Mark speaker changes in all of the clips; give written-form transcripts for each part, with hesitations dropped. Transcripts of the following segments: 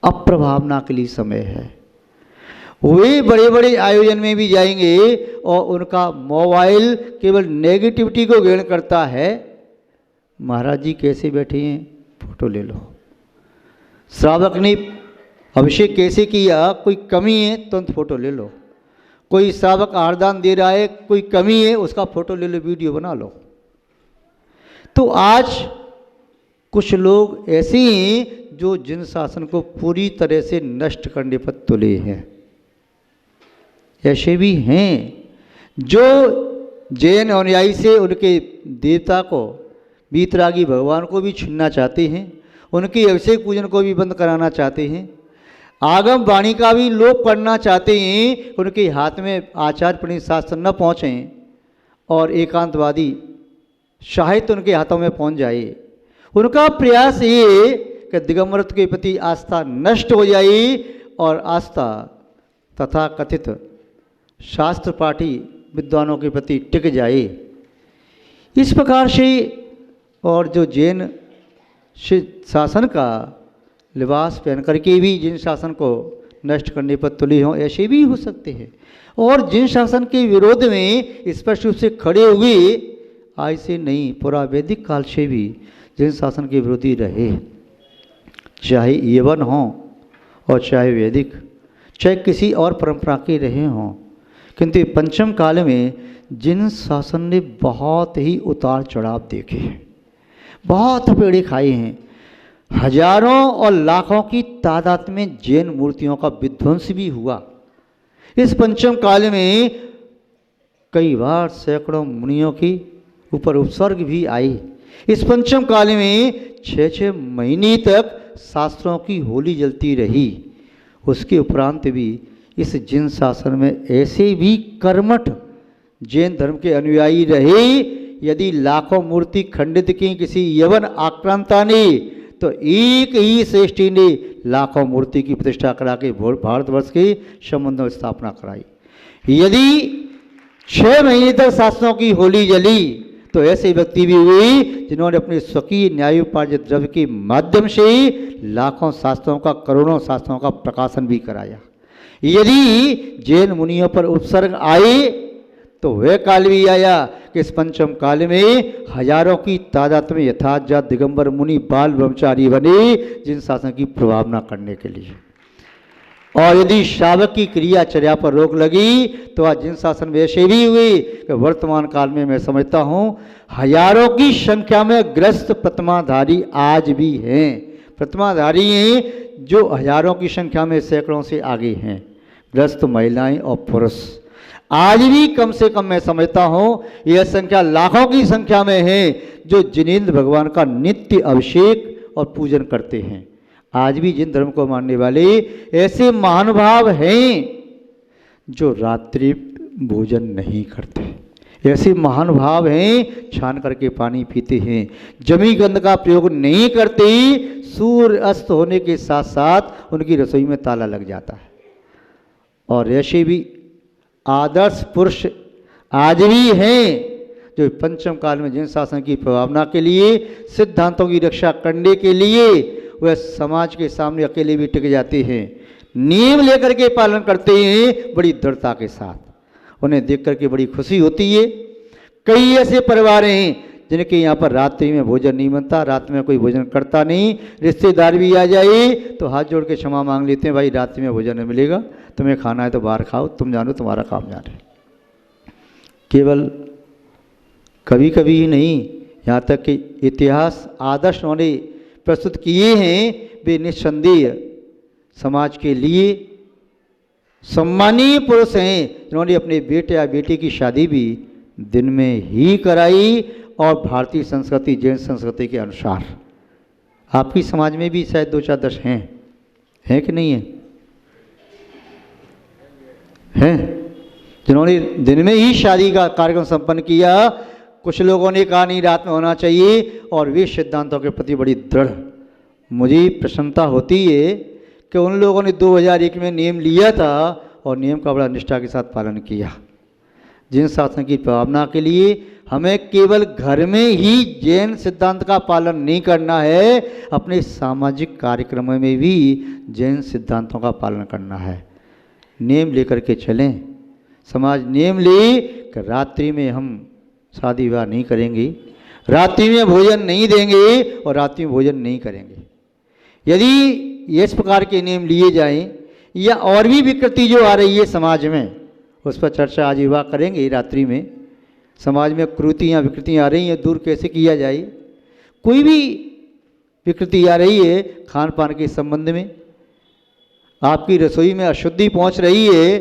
Speaker 1: अप्रभावना के लिए समय है। वे बड़े बड़े आयोजन में भी जाएंगे और उनका मोबाइल केवल नेगेटिविटी को ग्रहण करता है। महाराज जी कैसे बैठे हैं, फोटो ले लो। श्रावक ने अभिषेक कैसे किया, कोई कमी है तुरंत फोटो ले लो। कोई श्रावक आरदान दे रहा है, कोई कमी है, उसका फोटो ले लो, वीडियो बना लो। तो आज कुछ लोग ऐसे हैं जो जिन शासन को पूरी तरह से नष्ट करने पर तुले हैं। ऐसे भी हैं जो जैन अनुयायी से उनके देवता को, वीतरागी भगवान को भी छीनना चाहते हैं, उनके अभिषेक पूजन को भी बंद कराना चाहते हैं, आगम वाणी का भी लोप करना चाहते हैं, उनके हाथ में आचार प्रणीत शास्त्र न पहुँचें और एकांतवादी साहित्य उनके हाथों में पहुँच जाए। उनका प्रयास ये कि दिगंबरत्व के प्रति आस्था नष्ट हो जाए और आस्था तथा कथित शास्त्र पाठी विद्वानों के प्रति टिक जाए। इस प्रकार से और जो जैन शासन का लिबास पहन करके भी जिन शासन को नष्ट करने पर तुले हों, ऐसे भी हो सकते हैं। और जिन शासन के विरोध में स्पष्ट रूप से खड़े हुए, आज से नहीं, पूरा वैदिक काल से भी जिन शासन के विरोधी रहे, चाहे यवन हों और चाहे वैदिक, चाहे किसी और परंपरा के रहे हों, किंतु पंचम काल में जिन शासन ने बहुत ही उतार चढ़ाव देखे हैं, बहुत पेड़े खाए हैं, हजारों और लाखों की तादाद में जैन मूर्तियों का विध्वंस भी हुआ। इस पंचम काल में कई बार सैकड़ों मुनियों की ऊपर उपसर्ग भी आई। इस पंचम काल में 6-6 महीने तक शास्त्रों की होली जलती रही। उसके उपरांत भी इस जिन शासन में ऐसे भी कर्मठ जैन धर्म के अनुयायी रहे। यदि लाखों मूर्ति खंडित की किसी यवन आक्रांता ने, तो एक ही श्रेष्ठी ने लाखों मूर्ति की प्रतिष्ठा करा के भारतवर्ष के संबंधों की स्थापना कराई। यदि 6 महीने तक शास्त्रों की होली जली, तो ऐसे व्यक्ति भी हुए जिन्होंने अपने स्वकीय न्यायोपार्जित द्रव्य के माध्यम से लाखों शास्त्रों का, करोड़ों शास्त्रों का प्रकाशन भी कराया। यदि जैन मुनियों पर उपसर्ग आए, तो वह काल भी आया कि इस पंचम काल में हजारों की तादाद में यथाजात दिगंबर मुनि बाल ब्रह्मचारी बने जिन शासन की प्रभावना करने के लिए। और यदि श्रावक की क्रियाचर्या पर रोक लगी, तो आज जिन शासन वैसे भी हुए कि वर्तमान काल में मैं समझता हूँ हजारों की संख्या में ग्रस्त प्रतिमाधारी आज भी हैं। प्रतिमाधारी हैं जो हजारों की संख्या में सैकड़ों से आगे हैं, ग्रस्त महिलाएं और पुरुष। आज भी कम से कम मैं समझता हूँ यह संख्या लाखों की संख्या में है जो जिनेंद्र भगवान का नित्य अभिषेक और पूजन करते हैं। आज भी जिन धर्म को मानने वाले ऐसे महानुभाव हैं जो रात्रि भोजन नहीं करते, ऐसे महानुभाव हैं छान करके पानी पीते हैं, जमी गंध का प्रयोग नहीं करते, सूर्य अस्त होने के साथ साथ उनकी रसोई में ताला लग जाता है। और ऐसे भी आदर्श पुरुष आज भी हैं जो पंचम काल में जिन शासन की प्रभावना के लिए, सिद्धांतों की रक्षा करने के लिए वह समाज के सामने अकेले भी टिक जाते हैं, नियम लेकर के पालन करते हैं बड़ी दृढ़ता के साथ। उन्हें देख करके बड़ी खुशी होती है। कई ऐसे परिवार हैं जिनके यहाँ पर रात्रि में भोजन नहीं बनता, रात में कोई भोजन करता नहीं, रिश्तेदार भी आ जाए तो हाथ जोड़ के क्षमा मांग लेते हैं, भाई रात्रि में भोजन नहीं मिलेगा, तुम्हें खाना है तो बाहर खाओ, तुम जानो तुम्हारा काम जाने। केवल कभी कभी ही नहीं, यहाँ तक कि इतिहास आदर्श उन्होंने प्रस्तुत किए हैं, वे निस्संदेह समाज के लिए सम्मानीय पुरुष हैं जिन्होंने अपने बेटे या बेटी की शादी भी दिन में ही कराई और भारतीय संस्कृति, जैन संस्कृति के अनुसार। आपकी समाज में भी शायद 2-4 दर्श हैं कि नहीं है? हैं जिन्होंने दिन में ही शादी का कार्यक्रम संपन्न किया। कुछ लोगों ने कहा नहीं रात में होना चाहिए, और वे सिद्धांतों के प्रति बड़ी दृढ़। मुझे प्रसन्नता होती है कि उन लोगों ने 2001 में नियम लिया था और नियम का बड़ा निष्ठा के साथ पालन किया। जिन शासन की प्रभावना के लिए हमें केवल घर में ही जैन सिद्धांत का पालन नहीं करना है, अपने सामाजिक कार्यक्रमों में भी जैन सिद्धांतों का पालन करना है। नियम लेकर के चलें। समाज नियम ले कि रात्रि में हम शादी विवाह नहीं करेंगे, रात्रि में भोजन नहीं देंगे और रात्रि में भोजन नहीं करेंगे। यदि इस प्रकार के नियम लिए जाएं, या और भी विकृति जो आ रही है समाज में, उस पर चर्चा आज विवाह करेंगे। रात्रि में समाज में कुरीतियाँ विकृतियाँ आ रही हैं, दूर कैसे किया जाए। कोई भी विकृति आ रही है खान पान के संबंध में, आपकी रसोई में अशुद्धि पहुंच रही है,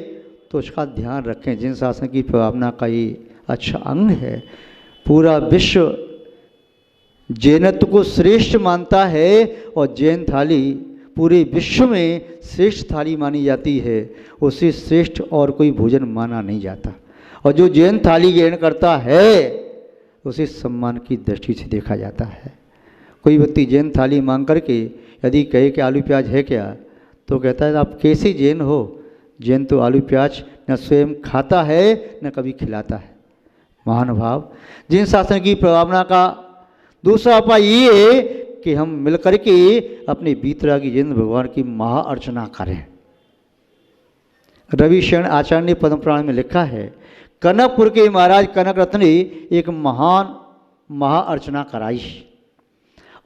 Speaker 1: तो उसका ध्यान रखें। जिन शासन की भावना का ये अच्छा अंग है। पूरा विश्व जैनत्व को श्रेष्ठ मानता है और जैन थाली पूरे विश्व में श्रेष्ठ थाली मानी जाती है। उससे श्रेष्ठ और कोई भोजन माना नहीं जाता। और जो जैन थाली ग्रहण करता है उसे सम्मान की दृष्टि से देखा जाता है। कोई व्यक्ति जैन थाली मांग करके यदि कहे कि आलू प्याज है क्या, तो कहता है आप कैसे जैन हो? जैन तो आलू प्याज न स्वयं खाता है न कभी खिलाता है। महानुभाव, जैन शासन की प्रभावना का दूसरा उपाय ये है कि हम मिलकर के अपने वीतरागी जैन भगवान की महाअर्चना करें। रविशरण आचार्य ने पद्म पुराण में लिखा है, कनकपुर के महाराज कनक रत्न ने एक महान महाअर्चना कराई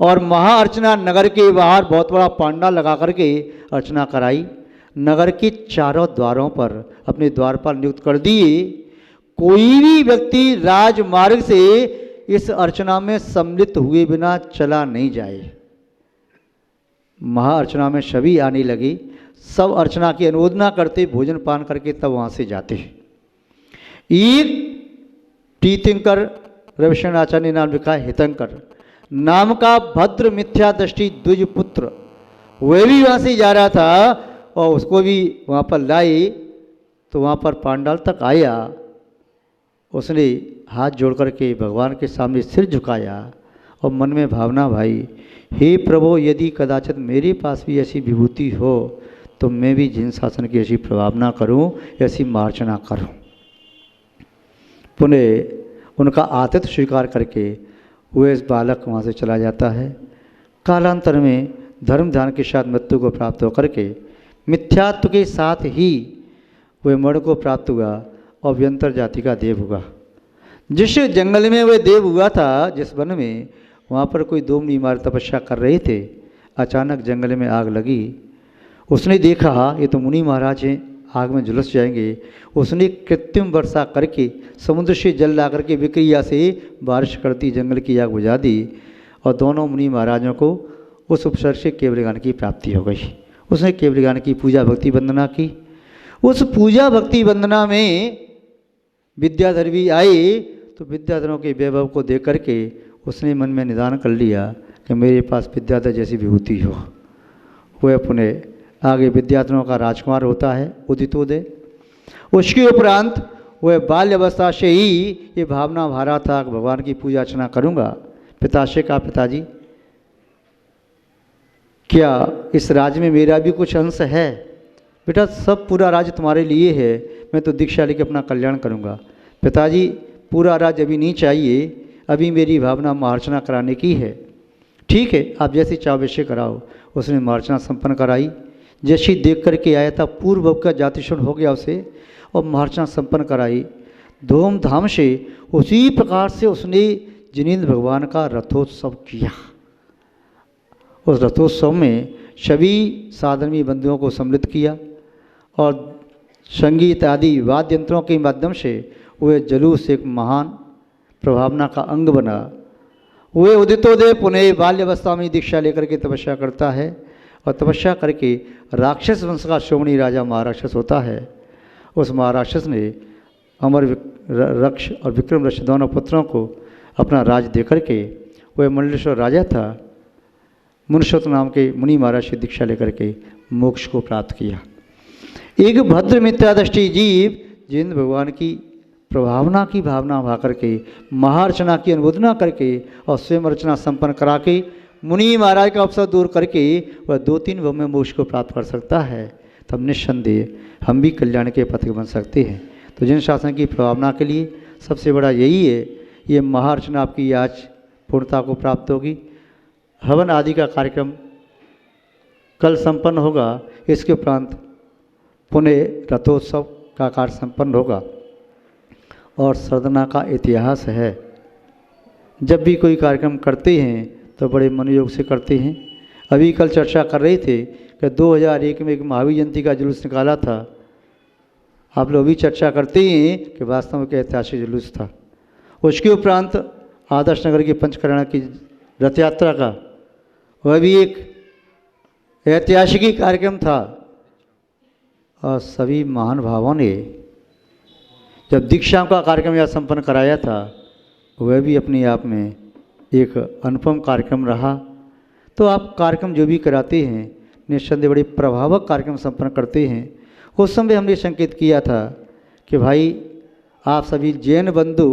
Speaker 1: और महाअर्चना नगर के बाहर बहुत बड़ा पांडाल लगा करके अर्चना कराई। नगर के चारों द्वारों पर अपने द्वारपाल नियुक्त कर दिए। कोई भी व्यक्ति राजमार्ग से इस अर्चना में सम्मिलित हुए बिना चला नहीं जाए। महाअर्चना में सभी आने लगे, सब अर्चना की अनुमोदना करते, भोजन पान करके तब वहाँ से जाते। एक तीर्थंकर रविशरण आचार्य ने नाम लिखा है हितंकर नाम का भद्र मिथ्या दृष्टि द्विज पुत्र, वह भी वहाँ से जा रहा था और उसको भी वहाँ पर लाए। तो वहाँ पर पांडाल तक आया, उसने हाथ जोड़ करके भगवान के सामने सिर झुकाया और मन में भावना भाई, हे प्रभु, यदि कदाचित मेरे पास भी ऐसी विभूति हो तो मैं भी जैन शासन की ऐसी प्रभावना करूं, ऐसी मार्चना करूं। पुनः उनका आतिथ्य स्वीकार करके वह इस बालक वहाँ से चला जाता है। कालांतर में धर्म ध्यान के साथ मृत्यु को प्राप्त होकर के मिथ्यात्व के साथ ही वह मरण को प्राप्त हुआ और व्यंतर जाति का देव हुआ। जिस जंगल में वह देव हुआ था, जिस वन में, वहाँ पर कोई दो मुनि महाराज तपस्या कर रहे थे। अचानक जंगल में आग लगी। उसने देखा ये तो मुनि महाराज हैं, आग में झुलस जाएंगे। उसने कृत्रिम वर्षा करके समुद्र से जल ला करके विक्रिया से बारिश करती जंगल की आग बुझा दी और दोनों मुनि महाराजों को उस उपसर्ग से केवल ज्ञान की प्राप्ति हो गई। उसने केवल ज्ञान की पूजा भक्ति वंदना की। उस पूजा भक्ति वंदना में विद्याधर भी आए, तो विद्याधरों के वैभव को देख करके उसने मन में निदान कर लिया कि मेरे पास विद्याधर जैसी विभूति हो। वह अपने आगे विद्याधरों का राजकुमार होता है उदितोदय। उसके उपरांत वह बाल्यावस्था से ही ये भावना भारा था कि भगवान की पूजा अर्चना करूँगा। पिता से कहा, पिताजी क्या इस राज्य में मेरा भी कुछ अंश है? बेटा सब पूरा राज्य तुम्हारे लिए है, मैं तो दीक्षा लेकर अपना कल्याण करूँगा। पिताजी पूरा राज्य अभी नहीं चाहिए, अभी मेरी भावना महार्चना कराने की है। ठीक है, आप जैसी चाहो वैसे कराओ। उसने महार्चना संपन्न कराई। जैसी देख करके आया था पूर्व का जातिशुण हो गया उसे, और महार्चना संपन्न कराई धूमधाम से। उसी प्रकार से उसने जिनेंद्र भगवान का रथोत्सव किया। उस रथोत्सव में सभी साधर्मी बंधुओं को सम्मिलित किया और संगीत आदि वाद्य यंत्रों के माध्यम से वह जुलूस एक महान प्रभावना का अंग बना। वह उदितोदय पुनः बाल्यावस्था में दीक्षा लेकर के तपस्या करता है और तपस्या करके राक्षस वंश का श्रोमणी राजा महाराक्षस होता है। उस महाराक्षस ने अमर रक्ष और विक्रम रक्ष दोनों पुत्रों को अपना राज दे करके, वह मंडलेश्वर राजा था, मुनिशोत नाम के मुनि महाराज से दीक्षा लेकर के मोक्ष को प्राप्त किया। एक भद्र मिथ्यादृष्टि जीव जिन भगवान की प्रभावना की भावना भा करके महार्चना की अनुमोदना करके और स्वयं अर्चना संपन्न करा के मुनि महाराज का अवसर दूर करके वह 2-3 भव में मोक्ष को प्राप्त कर सकता है। तब निस्संदेह हम भी कल्याण के पथिक बन सकते हैं। तो जिन शासन की प्रभावना के लिए सबसे बड़ा यही है ये महार्चना आपकी आज पूर्णता को प्राप्त होगी। हवन आदि का कार्यक्रम कल संपन्न होगा। इसके उपरांत पुनः रथोत्सव का कार्य संपन्न होगा। और सरदना का इतिहास है, जब भी कोई कार्यक्रम करते हैं तो बड़े मनोयोग से करते हैं। अभी कल चर्चा कर रहे थे कि 2001 में एक महावीर जयंती का जुलूस निकाला था। आप लोग भी चर्चा करते हैं कि वास्तव में ऐतिहासिक जुलूस था। उसके उपरांत आदर्श नगर की पंचकर्णा की रथ यात्रा का वह भी एक ऐतिहासिक कार्यक्रम था। और सभी महान भावों ने जब दीक्षा का कार्यक्रम यहाँ संपन्न कराया था, वह भी अपने आप में एक अनुपम कार्यक्रम रहा। तो आप कार्यक्रम जो भी कराते हैं निस्संदेह बड़े प्रभावक कार्यक्रम संपन्न करते हैं। उस समय हमने संकेत किया था कि भाई आप सभी जैन बंधु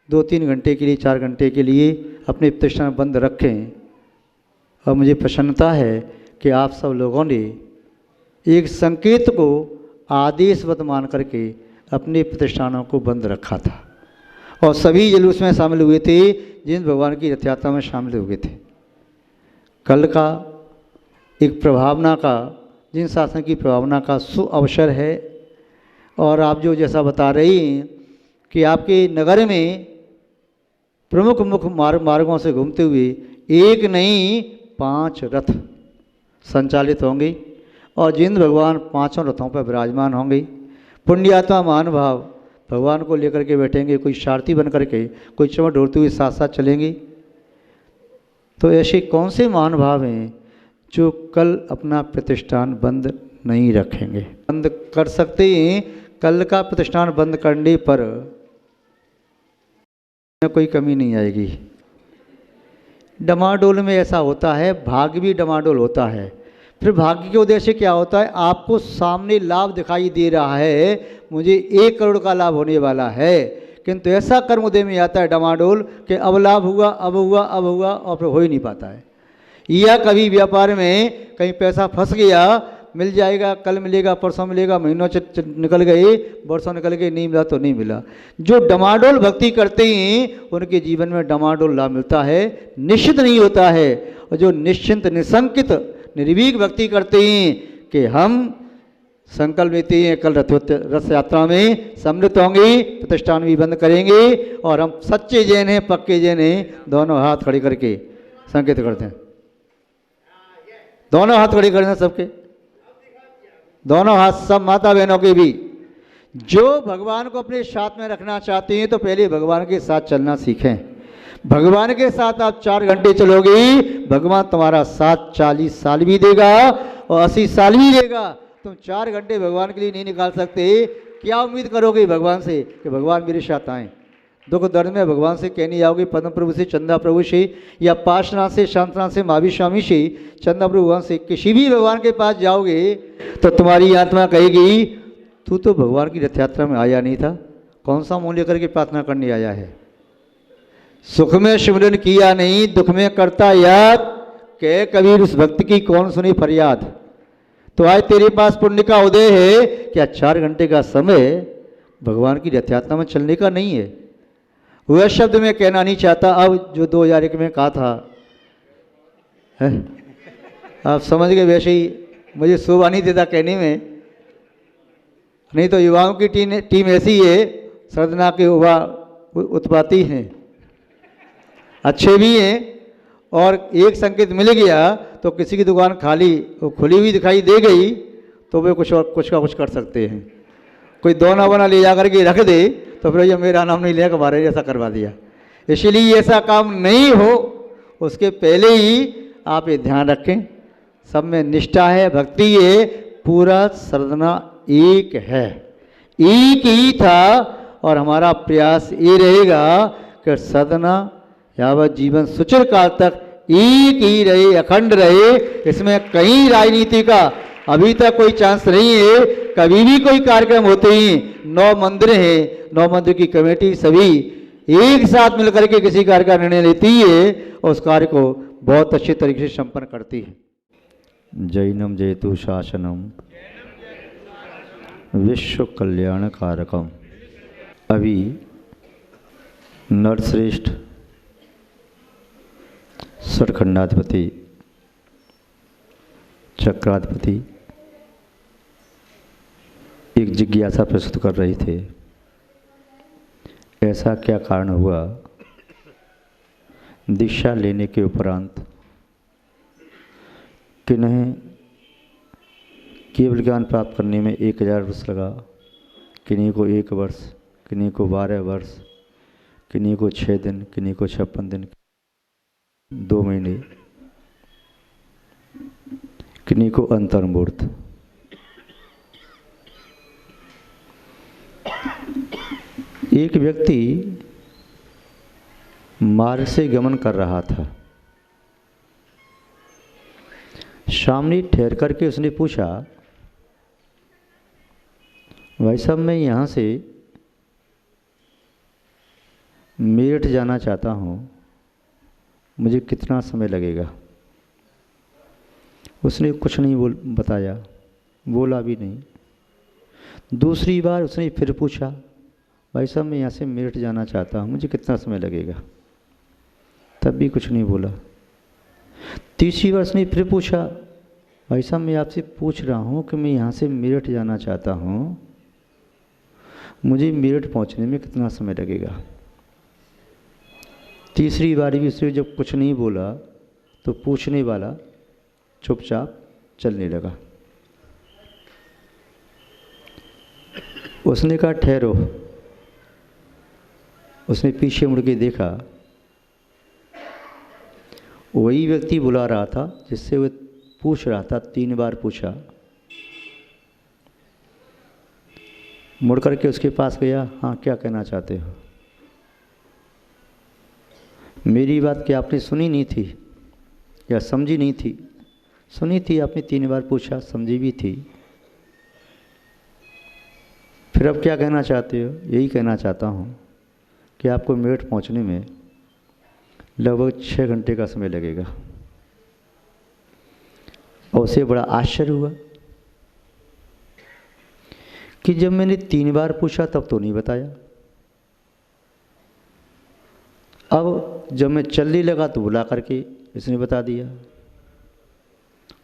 Speaker 1: 2-3 घंटे के लिए, 4 घंटे के लिए अपने प्रतिष्ठान बंद रखें। और मुझे प्रसन्नता है कि आप सब लोगों ने एक संकेत को आदेशवत मान करके अपने प्रतिष्ठानों को बंद रखा था। और सभी जुलूस में शामिल हुए थे जिन भगवान की रथ यात्रा में शामिल हुए थे। कल का एक प्रभावना का, जिन शासन की प्रभावना का सुअवसर है। और आप जो जैसा बता रही हैं कि आपके नगर में प्रमुख मुख्य मार्गों से घूमते हुए एक नहीं 5 रथ संचालित होंगे। और जिन भगवान 5 रथों पर विराजमान होंगे। पुण्यात्मा महानुभाव भगवान को लेकर के बैठेंगे, कोई सारथी बन करके, कोई चमट ढोलते हुए साथ साथ चलेंगे। तो ऐसे कौन से महानुभाव हैं जो कल अपना प्रतिष्ठान बंद नहीं रखेंगे? बंद कर सकते हैं। कल का प्रतिष्ठान बंद करने पर कोई कमी नहीं आएगी। डमाडोल में ऐसा होता है, भाग्य भी डमाडोल होता है। फिर भाग्य के उद्देश्य क्या होता है? आपको सामने लाभ दिखाई दे रहा है, मुझे 1 करोड़ का लाभ होने वाला है, किंतु ऐसा कर्म उदय में आता है डमाडोल कि अब लाभ हुआ, अब हुआ, अब हुआ, और फिर हो ही नहीं पाता है। या कभी व्यापार में कहीं पैसा फंस गया, मिल जाएगा, कल मिलेगा, परसों मिलेगा, महीनों निकल गए, वर्षों निकल गए, नहीं मिला तो नहीं मिला। जो डमाडोल भक्ति करते हैं उनके जीवन में डमाडोल लाभ मिलता है, निश्चित नहीं होता है। और जो निश्चिंत निशंकित निर्भीक भक्ति करते हैं कि हम संकल्प लेते हैं कल रथ यात्रा में सम्मिलित होंगे, प्रतिष्ठान भी बंद करेंगे, और हम सच्चे जैन हैं, पक्के जैन हैं, दोनों हाथ खड़े करके संकेत करते हैं। दोनों हाथ खड़े करते हैं सबके, दोनों हाथ, सब माता बहनों के भी। जो भगवान को अपने साथ में रखना चाहते हैं तो पहले भगवान के साथ चलना सीखें। भगवान के साथ आप 4 घंटे चलोगे, भगवान तुम्हारा साथ 40 साल भी देगा और 80 साल भी देगा। तुम 4 घंटे भगवान के लिए नहीं निकाल सकते, क्या उम्मीद करोगे भगवान से कि भगवान मेरे साथ आएँ? दुख दर्द में भगवान से कहने जाओगे, पद्म प्रभु से, चंदा प्रभु से, या पार्श्वनाथ से, शांतनाथ से, महावीर स्वामी से, चंदा प्रभु भगवान से, किसी भी भगवान के पास जाओगे तो तुम्हारी आत्मा कहेगी तू तो भगवान की रथ यात्रा में आया नहीं था, कौन सा मुँह लेकर के प्रार्थना करने आया है? सुख में सिमरन किया नहीं, दुख में करता याद, कह कबीर उस भक्त की कौन सुनी फरियाद। तो आज तेरे पास पुण्य का उदय है, क्या 4 घंटे का समय भगवान की रथ यात्रा में चलने का नहीं है? वह शब्द मैं कहना नहीं चाहता अब जो 2001 में कहा था है? आप समझ गए। वैसे ही मुझे शोभा नहीं देता कहने में, नहीं तो युवाओं की टीम ऐसी है, सरदना के युवा उत्पाती हैं, अच्छे भी हैं, और एक संकेत मिल गया तो किसी की दुकान खाली खुली हुई दिखाई दे गई तो वे कुछ का कुछ कर सकते हैं। कोई दोना बना ले जा करके रख दे तो फिर ये मेरा नाम नहीं लिया, हमारे ऐसा करवा दिया। इसलिए ऐसा काम नहीं हो उसके पहले ही आप ये ध्यान रखें, सब में निष्ठा है, भक्ति है, पूरा सरदना एक है, एक ही था। और हमारा प्रयास ये रहेगा कि सरदना यावत जीवन सुचिर काल तक एक ही रहे, अखंड रहे। इसमें कहीं राजनीति का अभी तक कोई चांस नहीं है। कभी भी कोई कार्यक्रम होते ही 9 मंदिर हैं, 9 मंदिर की कमेटी सभी एक साथ मिलकर के किसी कार्य का निर्णय लेती है और उस कार्य को बहुत अच्छे तरीके से संपन्न करती है। जैनम जयतु शासनम विश्व कल्याण कारकम। अभी नरश्रेष्ठ सरखंडाधिपति चक्राधिपति एक जिज्ञासा प्रस्तुत कर रहे थे। ऐसा क्या कारण हुआ दीक्षा लेने के उपरांत किन्हें केवल ज्ञान प्राप्त करने में 1000 वर्ष लगा, किन्हीं को 1 वर्ष, किन्हीं को 12 वर्ष, किन्हीं को 6 दिन, किन्हीं को 56 दिन, 2 महीने, किन्हीं को अंतर्मुहूर्त। एक व्यक्ति मार्ग से गमन कर रहा था। सामने ठहर करके उसने पूछा, भाई साहब मैं यहाँ से मेरठ जाना चाहता हूँ, मुझे कितना समय लगेगा? उसने कुछ नहीं बताया, बोला भी नहीं। दूसरी बार उसने फिर पूछा, भाई साहब मैं यहाँ से मेरठ जाना चाहता हूँ, मुझे कितना समय लगेगा? तब भी कुछ नहीं बोला। तीसरी बार उसने फिर पूछा, भाई साहब मैं आपसे पूछ रहा हूँ कि मैं यहाँ से मेरठ जाना चाहता हूँ, मुझे मेरठ पहुँचने में कितना समय लगेगा? तीसरी बार भी उसने जब कुछ नहीं बोला तो पूछने वाला चुपचाप चलने लगा। उसने कहा ठहरो। उसने पीछे मुड़ के देखा, वही व्यक्ति बुला रहा था जिससे वो पूछ रहा था। 3 बार पूछा। मुड़ करके उसके पास गया, हाँ क्या कहना चाहते हो? मेरी बात क्या आपने सुनी नहीं थी या समझी नहीं थी? सुनी थी, आपने 3 बार पूछा, समझी भी थी। फिर अब क्या कहना चाहते हो? यही कहना चाहता हूँ कि आपको मेरठ पहुँचने में लगभग 6 घंटे का समय लगेगा। और उसे बड़ा आश्चर्य हुआ कि जब मैंने 3 बार पूछा तब तो नहीं बताया, अब जब मैं चलने लगा तो बुला करके इसने बता दिया।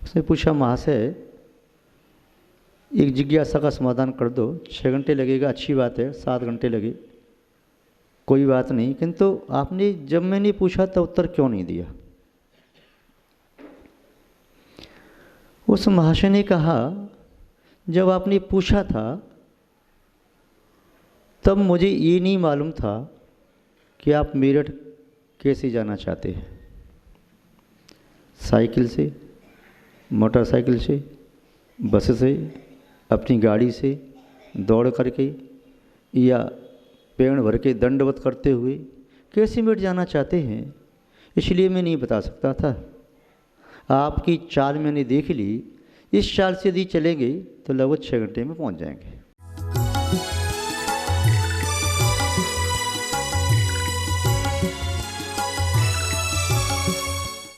Speaker 1: उसने पूछा, महाशय एक जिज्ञासा का समाधान कर दो। 6 घंटे लगेगा, अच्छी बात है, 7 घंटे लगे कोई बात नहीं, किंतु आपने जब मैंने पूछा तो उत्तर क्यों नहीं दिया? उस महाशय ने कहा, जब आपने पूछा था तब मुझे ये नहीं मालूम था कि आप मेरठ कैसे जाना चाहते हैं, साइकिल से, मोटरसाइकिल से, बस से, अपनी गाड़ी से, दौड़ करके या पेड़ भर के दंडवत करते हुए कैसे मेरठ जाना चाहते हैं, इसलिए मैं नहीं बता सकता था। आपकी चाल मैंने देख ली, इस चाल से यदि चलेंगे तो लगभग 6 घंटे में पहुंच जाएंगे।